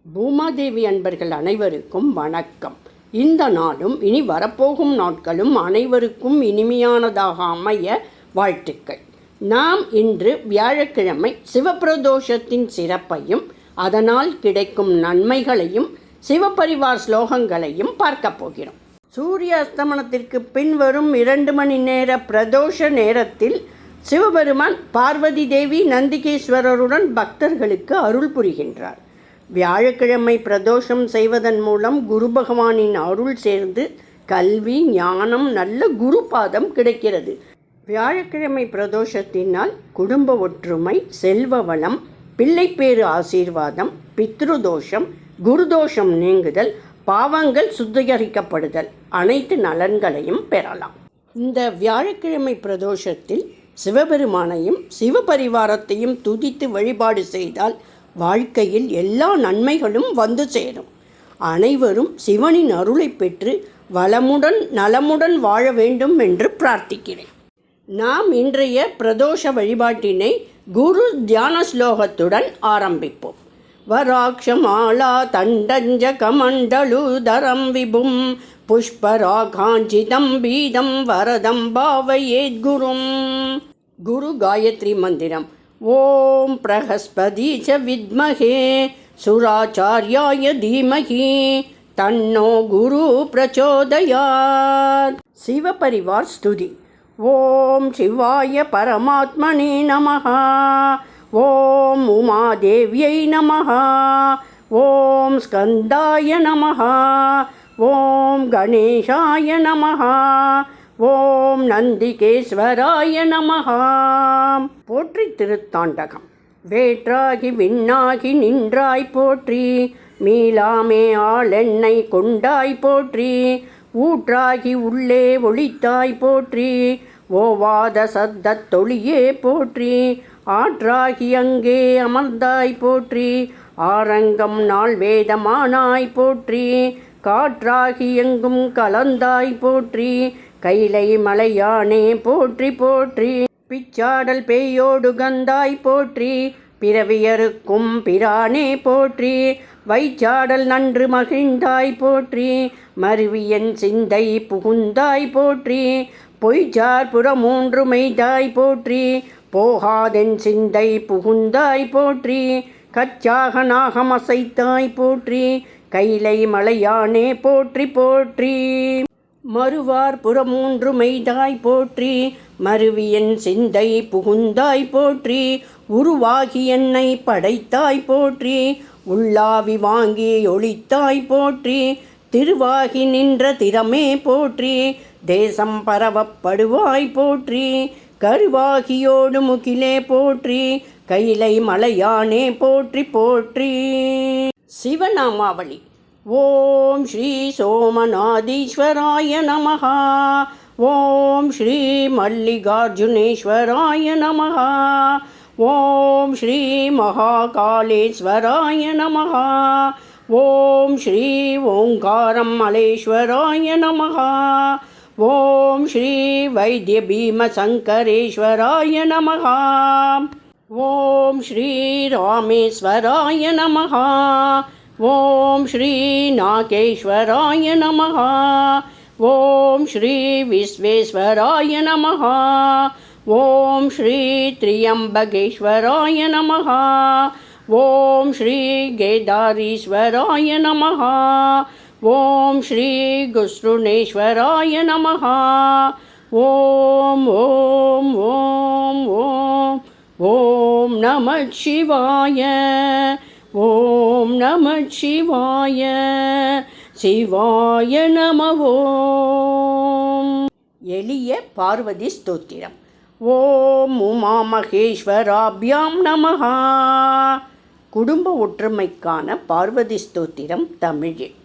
பூமாதேவி அன்பர்கள் அனைவருக்கும் வணக்கம். இந்த நாளும் இனி வரப்போகும் நாட்களும் அனைவருக்கும் இனிமையானதாக அமைய வாழ்த்துக்கள். நாம் இன்று வியாழக்கிழமை சிவபிரதோஷத்தின் சிறப்பையும் அதனால் கிடைக்கும் நன்மைகளையும் சிவபரிவார் ஸ்லோகங்களையும் பார்க்க போகிறோம். சூரிய அஸ்தமனத்திற்கு பின்வரும் 2 மணி நேர பிரதோஷ நேரத்தில் சிவபெருமான் பார்வதி தேவி நந்திகேஸ்வரருடன் பக்தர்களுக்கு அருள் புரிகின்றார். வியாழக்கிழமை பிரதோஷம் செய்வதன் மூலம் குரு பகவானின் அருள் சேர்ந்து கல்வி, ஞானம், நல்ல குருபாதம் கிடைக்கிறது. வியாழக்கிழமை பிரதோஷத்தினால் குடும்ப ஒற்றுமை, செல்வ வளம், பிள்ளைப்பேறு ஆசீர்வாதம், பித்ருதோஷம், குருதோஷம் நீங்குதல், பாவங்கள் சுத்திகரிக்கப்படுதல், அனைத்து நலன்களையும் பெறலாம். இந்த வியாழக்கிழமை பிரதோஷத்தில் சிவபெருமானையும் சிவபரிவாரத்தையும் துதித்து வழிபாடு செய்தால் வாழ்க்கையில் எல்லா நன்மைகளும் வந்து சேரும். அனைவரும் சிவனின் அருளை பெற்று வளமுடன் நலமுடன் வாழ வேண்டும் என்று பிரார்த்திக்கிறேன். நாம் இன்றைய பிரதோஷ வழிபாட்டினை குரு தியான ஸ்லோகத்துடன் ஆரம்பிப்போம். வராக்ஷமாலா தண்டஞ்ச கமண்டலுதரம் விபும் புஷ்பராகாஞ்சிதம் பீதம் வரதம் பாவயேத்குரும். குரு காயத்ரி மந்திரம். ஓம் பிரகஸ்பதி ச வித்மஹே சுராச்சார்யாய தீமஹி தன்னோ குரு பிரச்சோதயாத். சிவபரிவார் ஸ்துதி. ஓம் சிவாய பரமாத்மனே நமஹ. ஓம் உமாதேவியை நமஹ. ஓம் ஸ்கந்தாய நமஹ. ஓம் கணேசாய நமஹ. ஓம் நந்திகேஸ்வராய நமஹ. போற்றி திருத்தாண்டகம். வேற்றாகி விண்ணாகி நின்றாய் போற்றி, மீளாமே ஆளெண்ணை கொண்டாய் போற்றி, ஊற்றாகி உள்ளே ஒளித்தாய் போற்றி, ஓவாத சத்தத் தொழியே போற்றி, ஆற்றாகி அங்கே அமர்ந்தாய் போற்றி, ஆரங்கம் நாள் வேதமானாய் போற்றி, காற்றாகி எங்கும் கலந்தாய் போற்றி, கைலை மலையானே போற்றி போற்றி, பிச்சாடல் பேயோடு கந்தாய் போற்றி, பிறவியருக்கும் பிரானே போற்றி, வைச்சாடல் நன்று மகிழ்ந்தாய் போற்றி, மருவியன் சிந்தை புகுந்தாய் போற்றி, பொய்ச்சார் புறமூன்று மெய்தாய் போற்றி, போகாதென் சிந்தை புகுந்தாய் போற்றி, கச்சாக நாகமசைத்தாய் போற்றி, கைலை மலையானே போற்றி போற்றி, மறுவார் புறமூன்று மெய்தாய் போற்றி, மருவியன் சிந்தை புகுந்தாய் போற்றி, உருவாகி என்னை படைத்தாய் போற்றி, உள்ளாவி வாங்கி ஒளித்தாய் போற்றி, திருவாகி நின்ற திறமே போற்றி, தேசம் பரவப்படுவாய் போற்றி, கருவாகியோடு முகிலே போற்றி, கைலை மலையானே போற்றி போற்றி. சிவநாமாவளி. ஓம் ஸ்ரீ சோமநாதீஸ்வராய நமஹ. ஓம் ஸ்ரீ மல்லிகார்ஜுனேஸ்வராய நமஹ. ஓம் ஸ்ரீ மகாகாளேஸ்வராய நமஹ. ஓம் ஸ்ரீ ஓங்காரம் மலேஸ்வராய நமஹ. ஓம் ஸ்ரீ வைத்திய பீமசங்கரேஸ்வராய நமஹ. ஓம் ஸ்ரீ ராமேஸ்வராய நமஹ. ஓம் ஸ்ரீ நாகேஸ்வராய நமஹ. ஓம் ஸ்ரீ விஸ்வேஸ்வராய நமஹ. ஓம் ஸ்ரீ திரியம்பகேஸ்வராய நமஹ. ஓம் ஸ்ரீ கேதாரீஸ்வராய நமஹ. ஓம் ஸ்ரீ குஸ்ருணேஸ்வராய நமஹ. ஓம் ஓம் ஓம் ஓம் ஓம் நமः சிவாய. ஓம் நமः சிவாய. சிவாய நம. ஓம். எளிய பார்வதி ஸ்தோத்திரம். ஓம் உமா மகேஸ்வராபியாம் நமஹ. குடும்ப ஒற்றுமைக்கான பார்வதி ஸ்தோத்திரம் தமிழில்.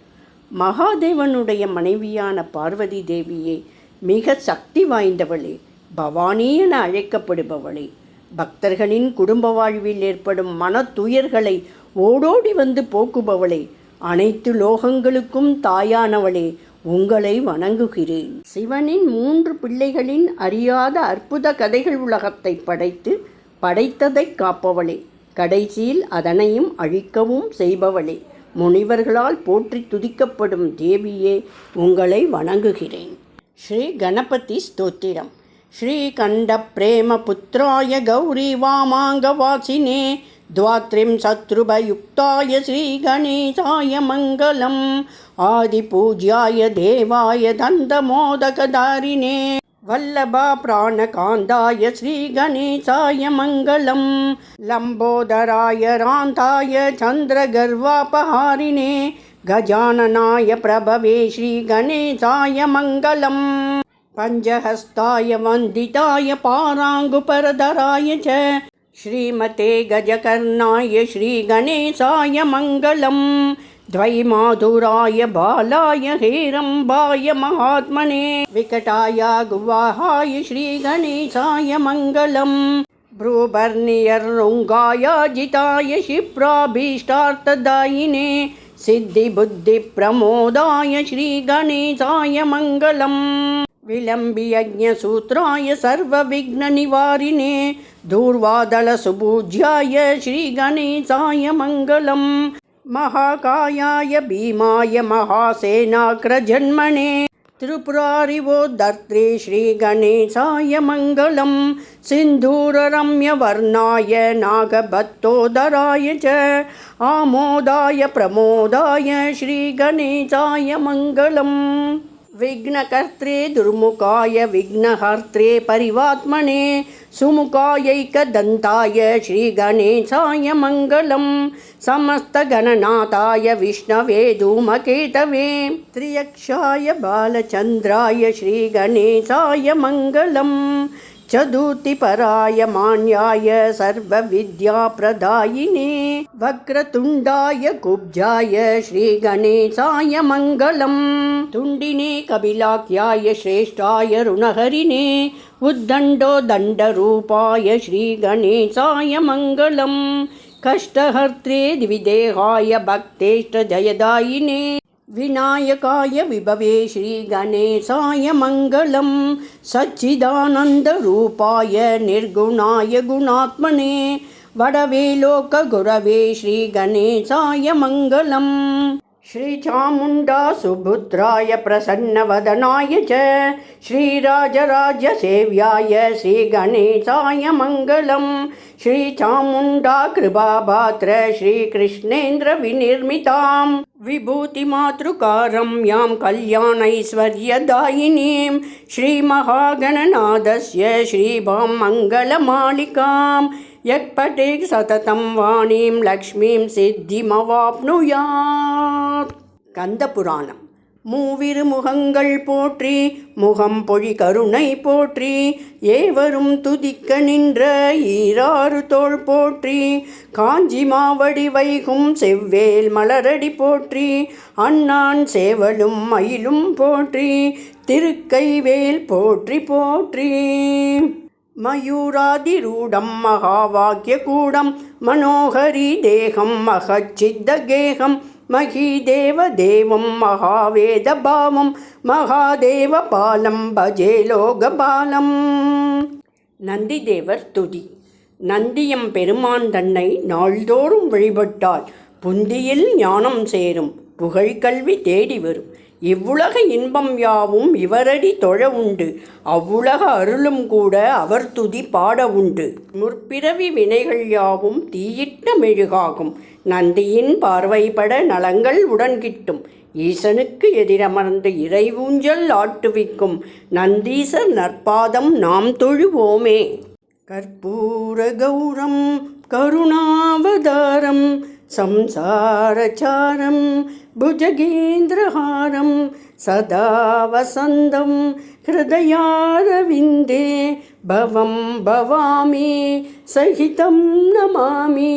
மகாதேவனுடைய மனைவியான பார்வதி தேவியே, மிக சக்தி வாய்ந்தவளே, பவானி என அழைக்கப்படுபவளே, பக்தர்களின் குடும்ப வாழ்வில் ஏற்படும் மன துயர்களை ஓடோடி வந்து போக்குபவளே, அனைத்து லோகங்களுக்கும் தாயானவளே, உங்களை வணங்குகிறேன். சிவனின் 3 பிள்ளைகளின் அறியாத அற்புத கதைகள் உலகத்தை படைத்ததை காப்பவளே, கடைசியில் அதனையும் அழிக்கவும் செய்பவளே, முனிவர்களால் போற்றி துதிக்கப்படும் தேவியே உங்களை வணங்குகிறேன். ஸ்ரீ கணபதி ஸ்தோத்திரம். ஸ்ரீகண்ட பிரேம புத்திராய கௌரி வாமாங்கவாசினே द्वात्रिं शत्रुभयुक्ताय श्रीगणेशाय मङ्गलम् आदिपूज्याय देवाय दन्तमोदकधारिणे वल्लभा प्राणकान्ताय श्रीगणेशाय मङ्गलम् लम्बोदराय रान्ताय चन्द्रगर्वापहारिणे गजाननाय प्रभवे श्रीगणेशाय मङ्गलम् पञ्चहस्ताय वन्दिताय पाराङ्गुपरधराय च श्रीमते गजकर्णाय श्रीगणेशाय मङ्गलम् द्वैमाधुराय बालाय हेरम्बाय महात्मने विकटाय गुवाहाय श्रीगणेशाय मङ्गलम् भ्रूभर्नियर्रुङ्गाय जिताय क्षिप्राभीष्टार्थदायिने सिद्धिबुद्धिप्रमोदाय श्रीगणेशाय मङ्गलम् विलम्बियज्ञसूत्राय सर्वविघ्ननिवारिणे दूर्वादलसुपूज्याय श्रीगणेशाय मङ्गलम् महाकायाय भीमाय महासेनाग्रजन्मने त्रिपुरारिवोद्धर्त्रे श्रीगणेशाय मङ्गलम् सिन्धूररम्यवर्णाय नागभट्टोदराय च आमोदाय प्रमोदाय श्रीगणेशाय मङ्गलम् विघ्नकर्त्रे दुर्मुखाय विघ्नहर्त्रे परिवात्मने सुमुखायैकदन्ताय श्रीगणेशाय मङ्गलम् समस्तगणनाथाय विष्णवे धूमकेतवे त्र्यक्षाय बालचन्द्राय श्रीगणेशाय मङ्गलम् चतुर्थीपराय मान्याय सर्वविद्याप्रदायिने वक्रतुण्डाय कुब्जाय श्रीगणेशाय मङ्गलम् तुण्डिने कपिलाख्याय श्रेष्ठाय ऋणहरिणे उद्दण्डो दण्डरूपाय श्रीगणेशाय मङ्गलम् कष्टहर्त्रे द्विदेहाय भक्तेष्टजयदायिने विनायकाय विभवे श्रीगणेशाय मङ्गलम् सच्चिदानन्दरूपाय निर्गुणाय गुणात्मने वडवे लोकगुरवे श्रीगणेशाय मङ्गलम् श्रीचामुण्डा सुपुत्राय प्रसन्नवदनाय च श्रीराजराजसेव्याय श्रीगणेशाय मङ्गलम् श्रीचामुण्डा कृपापात्र श्रीकृष्णेन्द्रविनिर्मितां विभूतिमातृकारम्यां कल्याणैश्वर्यदायिनीं श्रीमहागणनाथस्य श्रीभां मङ्गलमालिकां यत्पठेत् सततं वाणीं लक्ष्मीं सिद्धिमवाप्नुयात्. கந்தபுராணம். மூவிரு முகங்கள் போற்றி முகம் பொழி கருணை போற்றி ஏவரும் துதிக்க நின்ற ஈராறு தோள் போற்றி காஞ்சி மாவடி வைகும் செவ்வேல் மலரடி போற்றி அண்ணான் சேவலும் மயிலும் போற்றி திருக்கைவேல் போற்றி போற்றி மயூராதிரூடம் மகாவாக்கியகூடம் மனோகரி தேகம் மகச்சித்தகேகம் மகீதேவதேவம் மகாவேதபாவம் மகாதேவபாலம் பஜே லோகபாலம். நந்திதேவர் துதி. நந்தியம் பெருமான் தன்னை நாள்தோறும் வழிபட்டால் புந்தியில் ஞானம் சேரும், புகழ்கல்வி தேடி வரும். இவ்வுலக இன்பம் யாவும் இவரடி தொழ உண்டு, அவ்வுலக அருளும் கூட அவர் துதி பாட உண்டு. முற்பிறவி வினைகள் யாவும் தீயிட்ட மெழுகாகும், நந்தியின் பார்வைப்பட நலங்கள் உடன் கிட்டும். ஈசனுக்கு எதிரமர்ந்து இறைவூஞ்சல் ஆட்டுவிக்கும் நந்தீசர் நற்பாதம் நாம் தொழுவோமே. கற்பூர கௌரம் கருணாவதாரம் संसारचारं भुजगेन्द्रहारं सदा वसन्तं हृदयारविन्दे भवं भवामि सहितं नमामि.